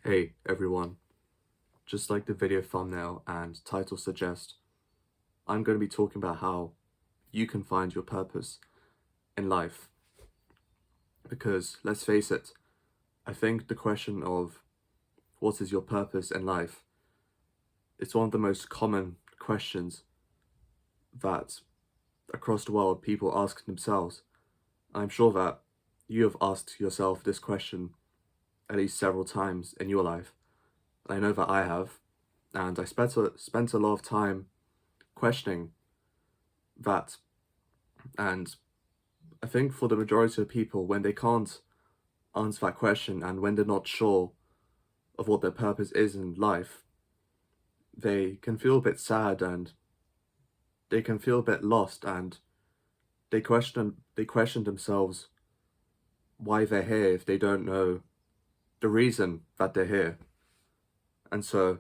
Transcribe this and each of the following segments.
Hey everyone, just like the video thumbnail and title suggest, I'm going to be talking about how you can find your purpose in life. Because let's face it, I think the question of what is your purpose in life, it's one of the most common questions that across the world people ask themselves. I'm sure that you have asked yourself this question at least several times in your life. I know that I have, and I spent a lot of time questioning that. And I think for the majority of people, when they can't answer that question and when they're not sure of what their purpose is in life, they can feel a bit sad and they can feel a bit lost, and they question themselves why they're here if they don't know the reason that they're here. And so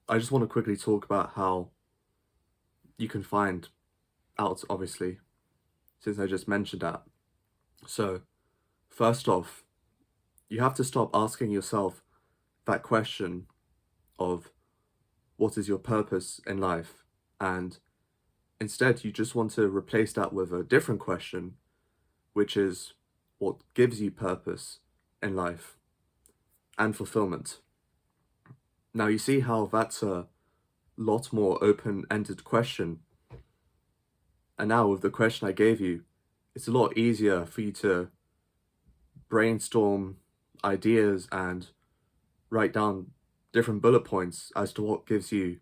I just want to quickly talk about how you can find out, obviously, since I just mentioned that. So, first off, you have to stop asking yourself that question of what is your purpose in life, and instead you just want to replace that with a different question, which is what gives you purpose in life and fulfillment. Now, you see how that's a lot more open-ended question, and now with the question I gave you, it's a lot easier for you to brainstorm ideas and write down different bullet points as to what gives you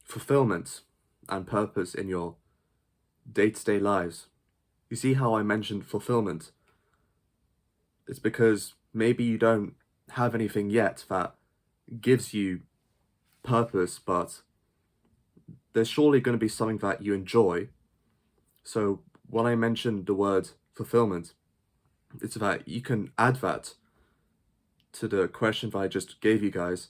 fulfillment and purpose in your day-to-day lives. You see how I mentioned fulfillment? It's because maybe you don't have anything yet that gives you purpose, but there's surely going to be something that you enjoy. So when I mentioned the word fulfillment, it's that you can add that to the question that I just gave you guys,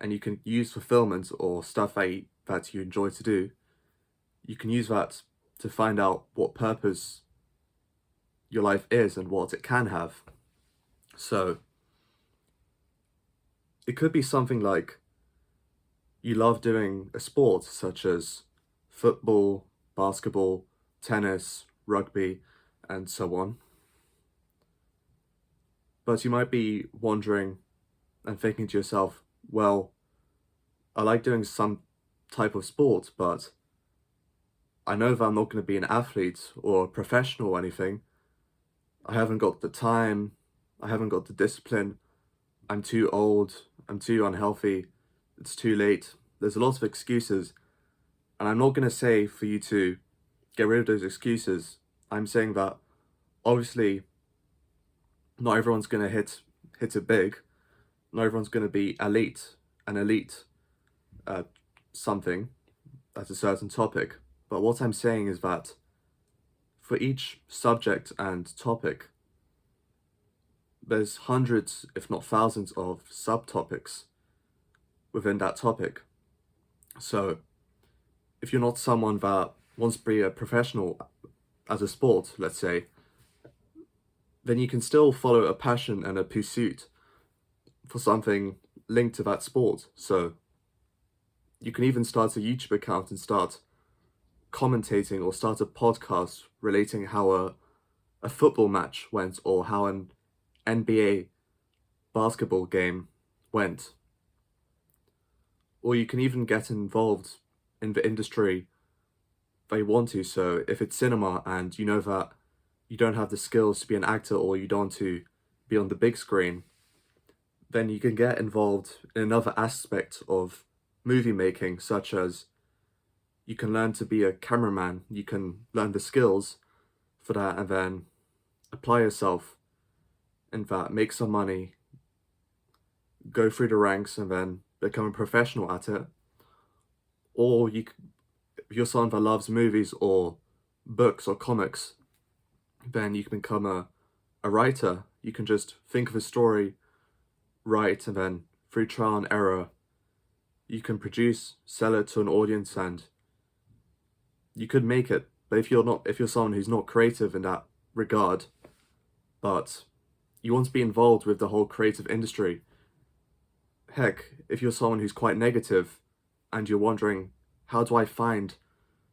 and you can use fulfillment or stuff that you enjoy to do. You can use that to find out what purpose your life is and what it can have. So it could be something like you love doing a sport such as football, basketball, tennis, rugby, and so on. But you might be wondering and thinking to yourself, well, I like doing some type of sport, but I know that I'm not going to be an athlete or a professional or anything. I haven't got the time, I haven't got the discipline, I'm too old, I'm too unhealthy, it's too late. There's a lot of excuses, and I'm not going to say for you to get rid of those excuses. I'm saying that obviously not everyone's going to hit it big. Not everyone's going to be an elite at something, at a certain topic. But what I'm saying is that for each subject and topic, there's hundreds, if not thousands, of subtopics within that topic. So if you're not someone that wants to be a professional as a sport, let's say, then you can still follow a passion and a pursuit for something linked to that sport. So you can even start a YouTube account and start commentating or start a podcast relating how a football match went or how an NBA basketball game went. Or you can even get involved in the industry that you want to. So if it's cinema and you know that you don't have the skills to be an actor or you don't want to be on the big screen, then you can get involved in another aspect of movie making, such as you can learn to be a cameraman, you can learn the skills for that and then apply yourself in that, make some money, go through the ranks and then become a professional at it. Or if you're someone that loves movies or books or comics, then you can become a writer. You can just think of a story, write, and then through trial and error, you can produce, sell it to an audience, and you could make it. But if you're someone who's not creative in that regard, but you want to be involved with the whole creative industry, heck, if you're someone who's quite negative and you're wondering, how do I find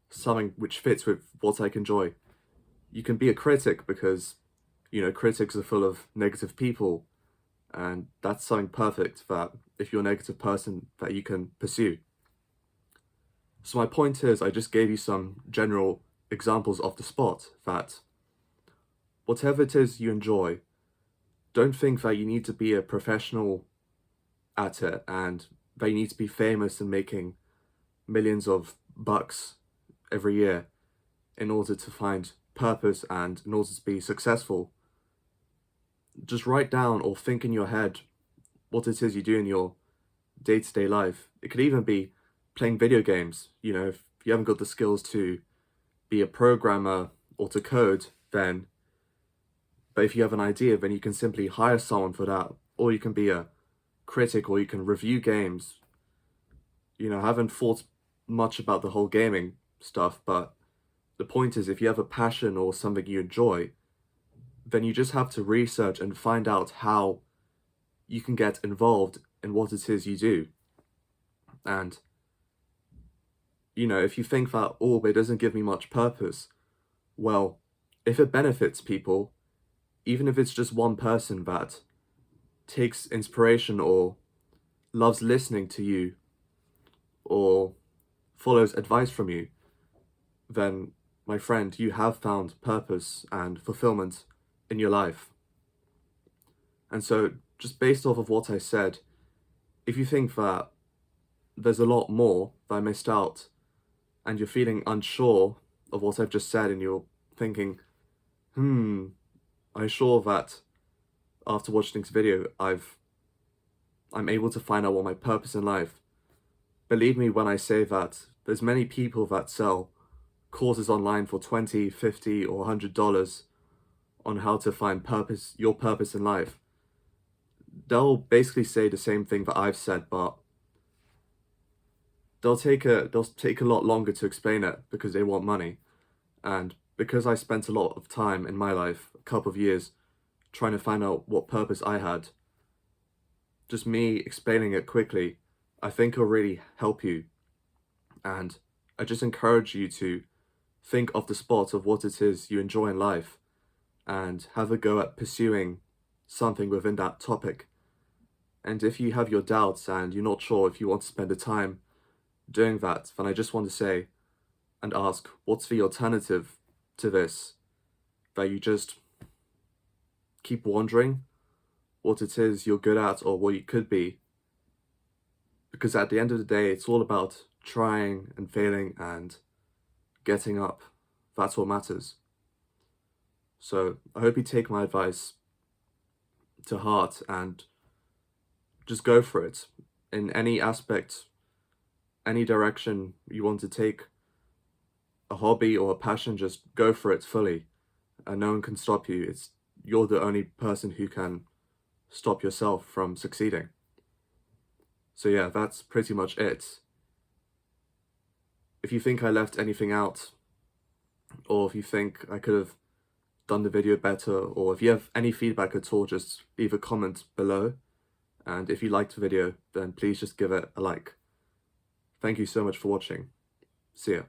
something which fits with what I enjoy? You can be a critic because, critics are full of negative people, and that's something perfect that if you're a negative person that you can pursue. So my point is, I just gave you some general examples off the spot that whatever it is you enjoy, don't think that you need to be a professional at it and that you need to be famous and making millions of bucks every year in order to find purpose and in order to be successful. Just write down or think in your head what it is you do in your day-to-day life. It could even be playing video games. If you haven't got the skills to be a programmer or to code, but if you have an idea, then you can simply hire someone for that, or you can be a critic, or you can review games. I haven't thought much about the whole gaming stuff, but the point is, if you have a passion or something you enjoy, then you just have to research and find out how you can get involved in what it is you do. And, if you think that, but it doesn't give me much purpose, well, if it benefits people, even if it's just one person that takes inspiration or loves listening to you or follows advice from you, then, my friend, you have found purpose and fulfillment in your life. And so, just based off of what I said, if you think that there's a lot more that I missed out and you're feeling unsure of what I've just said and you're thinking, I'm sure that after watching this video, I'm able to find out what my purpose in life. Believe me when I say that there's many people that sell courses online for $20, $50, or $100 on how to find your purpose in life. They'll basically say the same thing that I've said, but they'll take a lot longer to explain it because they want money. And because I spent a lot of time in my life, a couple of years, trying to find out what purpose I had, just me explaining it quickly, I think will really help you. And I just encourage you to think off the spot of what it is you enjoy in life and have a go at pursuing something within that topic. And if you have your doubts and you're not sure if you want to spend the time doing that, then I just want to say and ask, what's the alternative to this? That you just keep wondering what it is you're good at or what you could be. Because at the end of the day, it's all about trying and failing and getting up. That's what matters. So I hope you take my advice to heart and just go for it. In any aspect, any direction you want to take a hobby or a passion, just go for it fully. And no one can stop you. You're the only person who can stop yourself from succeeding. So yeah, that's pretty much it. If you think I left anything out, or if you think I could have done the video better, or if you have any feedback at all, just leave a comment below. And if you liked the video, then please just give it a like. Thank you so much for watching. See ya.